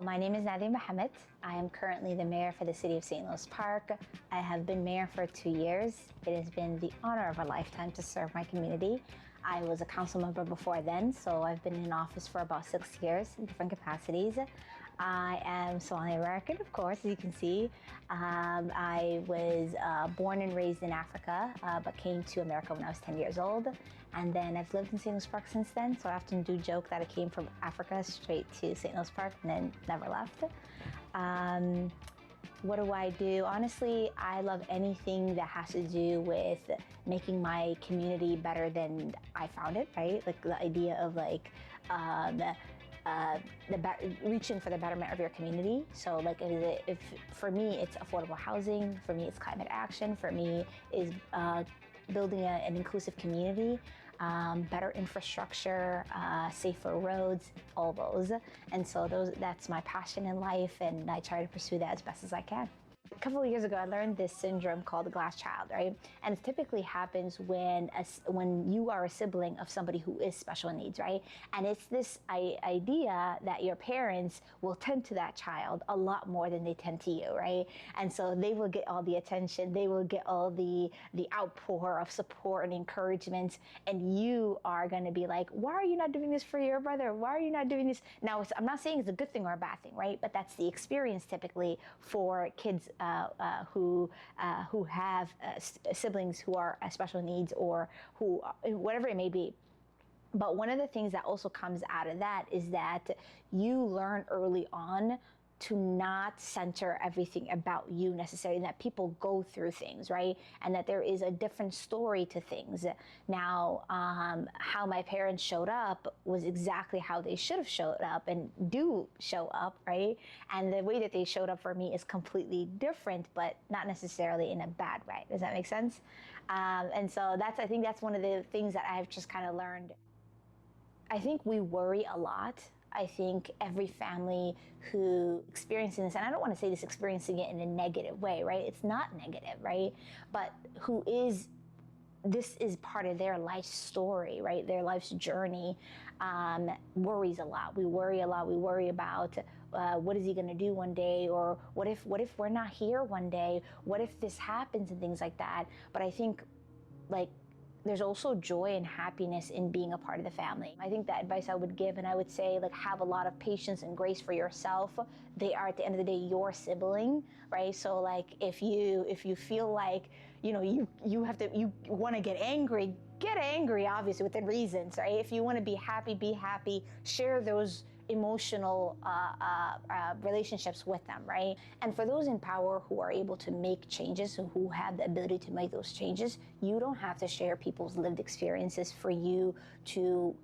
My name is Nadia Mohammed. I am currently the mayor for the city of St. Louis Park. I have been mayor for 2 years. It has been the honor of a lifetime to serve my community. I was a council member before then, so I've been in office for about 6 years in different capacities. I am Somali American, of course, as you can see. I was born and raised in Africa, but came to America when I was 10 years old. And then I've lived in St. Louis Park since then, so I often do joke that I came from Africa straight to St. Louis Park and then never left. What do I do? Honestly, I love anything that has to do with making my community better than I found it, right? Like the idea of reaching for the betterment of your community. So like if for me, it's affordable housing, for me, it's climate action, for me is building an inclusive community, better infrastructure, safer roads, all those. And so that's my passion in life, and I try to pursue that as best as I can. A couple of years ago, I learned this syndrome called the glass child, right? And it typically happens when you are a sibling of somebody who is special needs, right? And it's this idea that your parents will tend to that child a lot more than they tend to you, right? And so they will get all the attention, they will get all the outpour of support and encouragement, and you are going to be like, why are you not doing this for your brother? Why are you not doing this? Now, I'm not saying it's a good thing or a bad thing, right? But that's the experience typically for kids who have siblings who are special needs, or who, whatever it may be. But one of the things that also comes out of that is that you learn early on to not center everything about you necessarily, that people go through things, right? And that there is a different story to things. Now, how my parents showed up was exactly how they should have showed up and do show up, right? And the way that they showed up for me is completely different, but not necessarily in a bad way. Does that make sense? And so I think that's one of the things that I've just kind of learned. I think we worry a lot. I think every family who experiencing this, and I don't want to say this experiencing it in a negative way, right? It's not negative, right? But this is part of their life story, right? Their life's journey, worries a lot. We worry a lot. We worry about what is he going to do one day, or what if we're not here one day? What if this happens, and things like that. But I think there's also joy and happiness in being a part of the family. I think the advice I would give, and I would say, have a lot of patience and grace for yourself. They are, at the end of the day, your sibling, right? So if you feel like, you want to get angry, obviously within reasons, right? If you want to be happy, share those emotional relationships with them, right? And for those in power who are able to make changes, who have the ability to make those changes, you don't have to share people's lived experiences for you to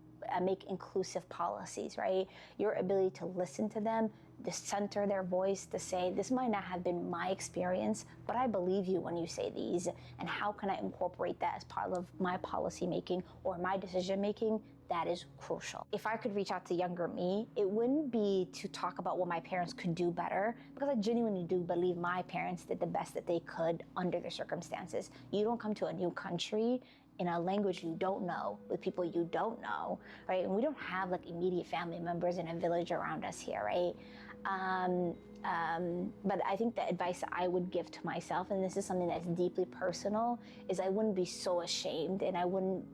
make inclusive policies, right? Your ability to listen to them, to center their voice, to say, this might not have been my experience, but I believe you when you say these, and how can I incorporate that as part of my policy making or my decision making? That is crucial. If I could reach out to younger me, it wouldn't be to talk about what my parents could do better, because I genuinely do believe my parents did the best that they could under their circumstances. You don't come to a new country in a language you don't know, with people you don't know, right? And we don't have immediate family members in a village around us here, right? But I think the advice that I would give to myself, and this is something that's deeply personal, is I wouldn't be so ashamed, and I wouldn't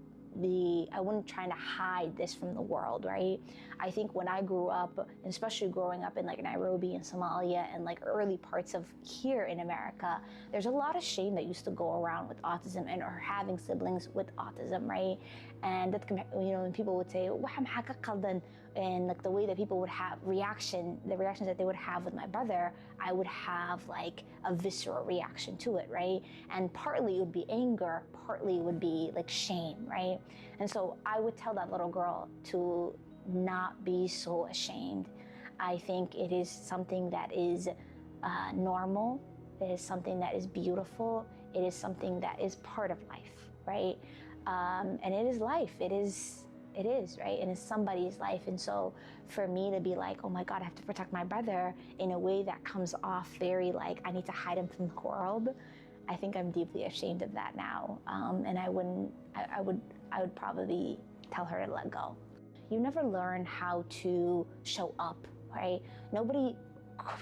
try to hide this from the world, right? I think when I grew up, and especially growing up in Nairobi and Somalia and early parts of here in America, there's a lot of shame that used to go around with autism or having siblings with autism, right? And that, when people would say, and the way that people would have the reactions that they would have with my brother, I would have a visceral reaction to it, right? And partly it would be anger, partly it would be shame, right? And so I would tell that little girl to not be so ashamed. I think it is something that is normal. It is something that is beautiful. It is something that is part of life, right? And it is life. It is, right? And it's somebody's life. And so for me to be oh my God, I have to protect my brother in a way that comes off very I need to hide him from the world, I think I'm deeply ashamed of that now. And I would probably tell her to let go. You never learn how to show up right? Nobody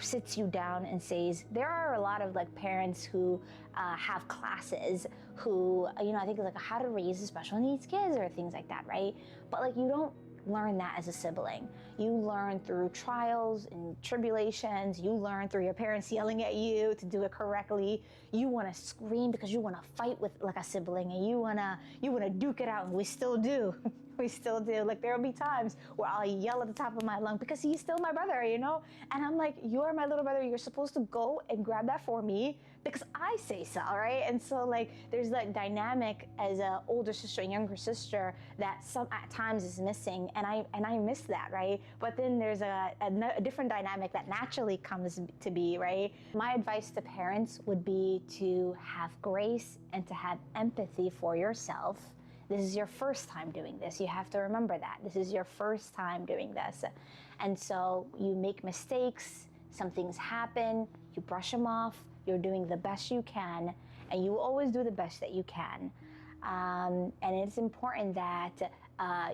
sits you down and says, there are a lot of like parents who have classes who, I think it's like how to raise special needs kids or things like that, right? But like you don't learn that as a sibling. You learn through trials and tribulations. You learn through your parents yelling at you to do it correctly. You want to scream because you want to fight with like a sibling, and you want to duke it out, and we still do. We still do. Like there will be times where I'll yell at the top of my lung because he's still my brother, And I'm like, you're my little brother. You're supposed to go and grab that for me because I say so, right? And so like there's that dynamic as an older sister and younger sister that some at times is missing, and I miss that, right? But then there's a different dynamic that naturally comes to be, right? My advice to parents would be to have grace and to have empathy for yourself. This is your first time doing this. You have to remember that. This is your first time doing this. And so you make mistakes, some things happen, you brush them off, you're doing the best you can, and you will always do the best that you can. And it's important that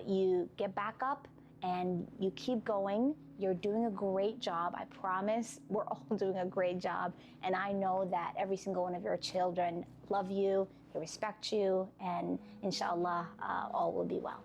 you get back up and you keep going. You're doing a great job. I promise we're all doing a great job. And I know that every single one of your children love you, they respect you, and inshallah, all will be well.